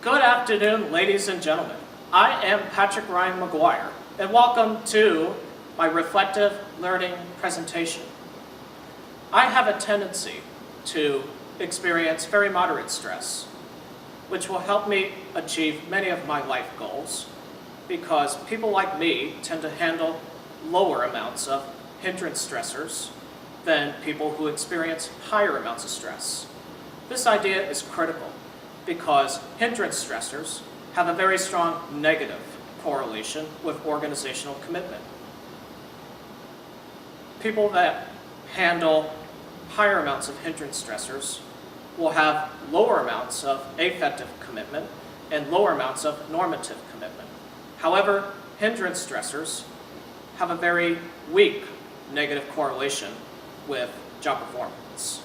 Good afternoon, ladies and gentlemen. I am P.McGuire, and welcome to my reflective learning presentation. I have a tendency to experience very moderate stress, which will help me achieve many of my life goals, because people like me tend to handle lower amounts of hindrance stressors than people who experience higher amounts of stress. This idea is critical because hindrance stressors have a very strong negative correlation with organizational commitment. People that handle higher amounts of hindrance stressors will have lower amounts of affective commitment and lower amounts of normative commitment. However, hindrance stressors have a very weak negative correlation with job performance.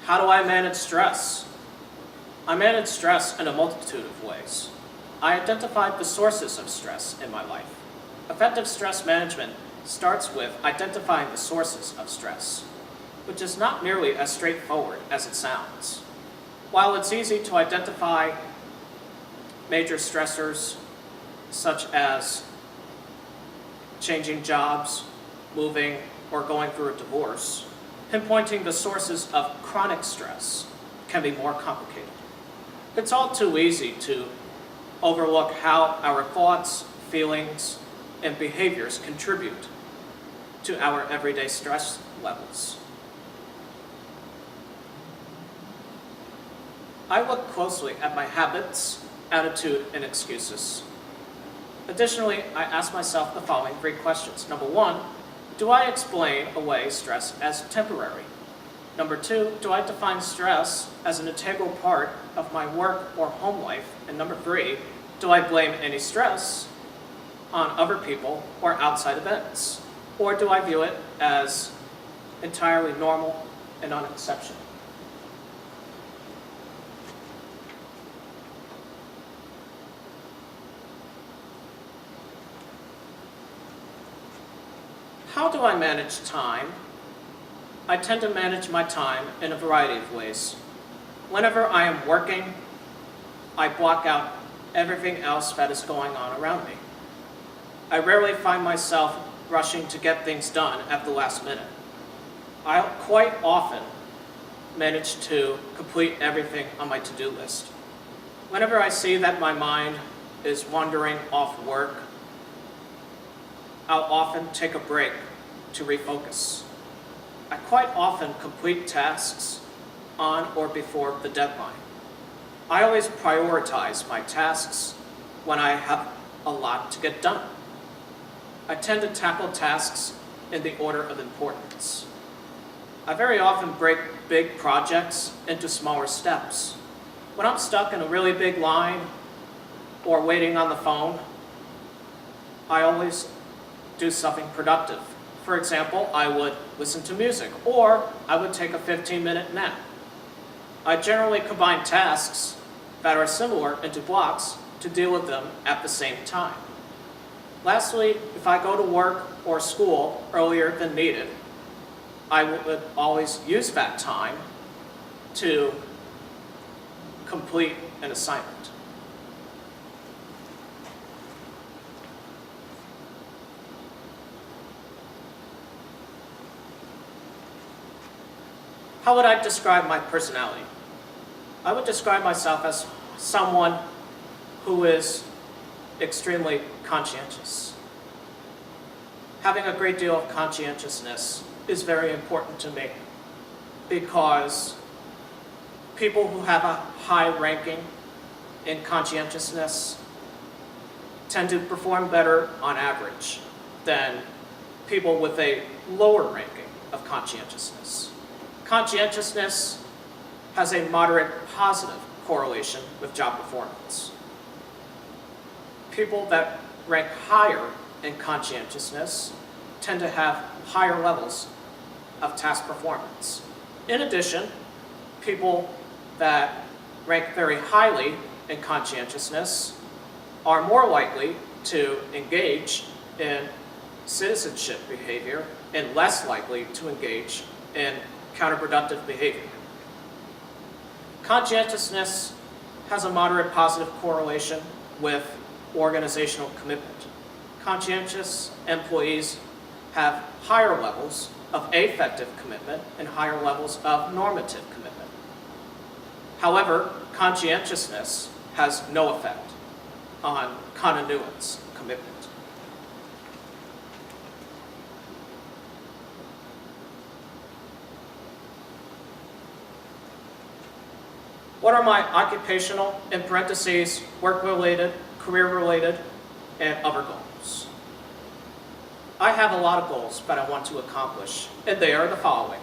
How do I manage stress? I manage stress in a multitude of ways. I identified the sources of stress in my life. Effective stress management starts with identifying the sources of stress, which is not nearly as straightforward as it sounds. While it's easy to identify major stressors such as changing jobs, moving, or going through a divorce, pinpointing the sources of chronic stress can be more complicated. It's all too easy to overlook how our thoughts, feelings, and behaviors contribute to our everyday stress levels. I look closely at my habits, attitude, and excuses. Additionally, I ask myself the following 3 questions. Number 1, do I explain away stress as temporary? Number 2, do I define stress as an integral part of my work or home life? And number 3, do I blame any stress on other people or outside events? Or do I view it as entirely normal and unexceptional? How do I manage time? I tend to manage my time in a variety of ways. Whenever I am working, I block out everything else that is going on around me. I rarely find myself rushing to get things done at the last minute. I quite often manage to complete everything on my to-do list. Whenever I see that my mind is wandering off work, I'll often take a break to refocus. I quite often complete tasks on or before the deadline. I always prioritize my tasks when I have a lot to get done. I tend to tackle tasks in the order of importance. I very often break big projects into smaller steps. When I'm stuck in a really big line or waiting on the phone, I always do something productive. For example, I would listen to music, or I would take a 15-minute nap. I generally combine tasks that are similar into blocks to deal with them at the same time. Lastly, if I go to work or school earlier than needed, I would always use that time to complete an assignment. How would I describe my personality? I would describe myself as someone who is extremely conscientious. Having a great deal of conscientiousness is very important to me because people who have a high ranking in conscientiousness tend to perform better on average than people with a lower ranking of conscientiousness. Conscientiousness has a moderate positive correlation with job performance. People that rank higher in conscientiousness tend to have higher levels of task performance. In addition, people that rank very highly in conscientiousness are more likely to engage in citizenship behavior and less likely to engage in counterproductive behavior. Conscientiousness has a moderate positive correlation with organizational commitment. Conscientious employees have higher levels of affective commitment and higher levels of normative commitment. However, conscientiousness has no effect on continuance commitment. What are my occupational, in parentheses, work-related, career-related, and other goals? I have a lot of goals that I want to accomplish, and they are the following.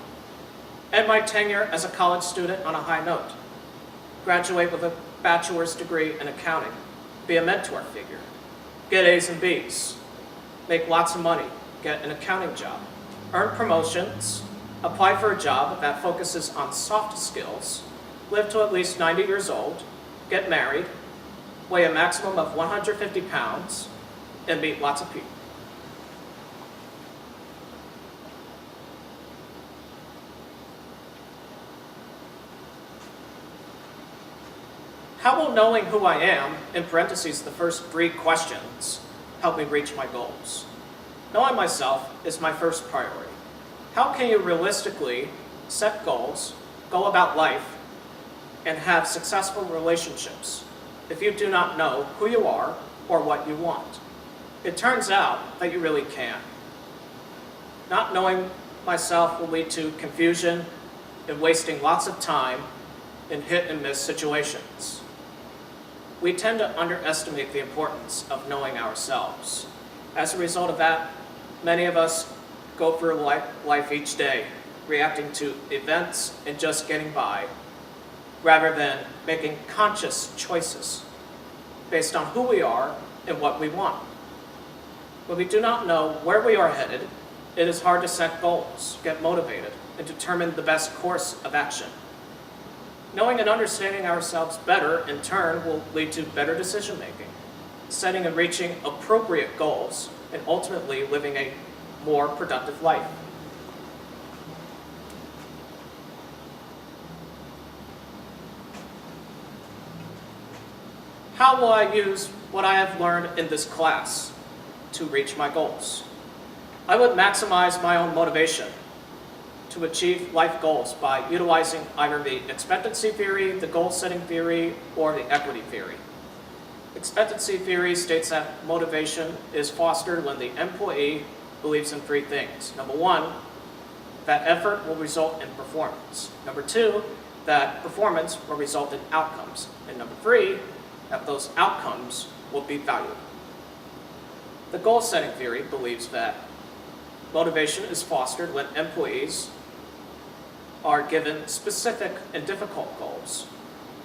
End my tenure as a college student on a high note. Graduate with a bachelor's degree in accounting. Be a mentor figure. Get A's and B's. Make lots of money. Get an accounting job. Earn promotions. Apply for a job that focuses on soft skills. Live to at least 90 years old. Get married. Weigh a maximum of 150 pounds. And meet lots of people. How will knowing who I am, in parentheses the first 3 questions, help me reach my goals? Knowing myself is my first priority. How can you realistically set goals, go about life, and have successful relationships if you do not know who you are or what you want? It turns out that you really can. Not knowing myself will lead to confusion and wasting lots of time in hit and miss situations. We tend to underestimate the importance of knowing ourselves. As a result of that, many of us go through life each day, reacting to events and just getting by, rather than making conscious choices based on who we are and what we want. When we do not know where we are headed, it is hard to set goals, get motivated, and determine the best course of action. Knowing and understanding ourselves better, in turn, will lead to better decision-making, setting and reaching appropriate goals, and ultimately living a more productive life. How will I use what I have learned in this class to reach my goals? I would maximize my own motivation to achieve life goals by utilizing either the expectancy theory, the goal-setting theory, or the equity theory. Expectancy theory states that motivation is fostered when the employee believes in 3 things. Number 1, that effort will result in performance. Number 2, that performance will result in outcomes. And number 3, that those outcomes will be valuable. The goal-setting theory believes that motivation is fostered when employees are given specific and difficult goals,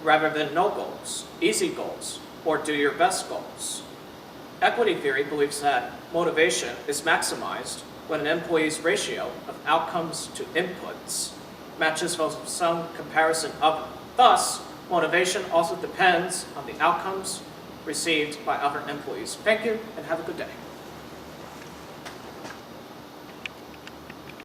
rather than no goals, easy goals, or do your best goals. Equity theory believes that motivation is maximized when an employee's ratio of outcomes to inputs matches some comparison of them. Thus, motivation also depends on the outcomes received by other employees. Thank you, and have a good day.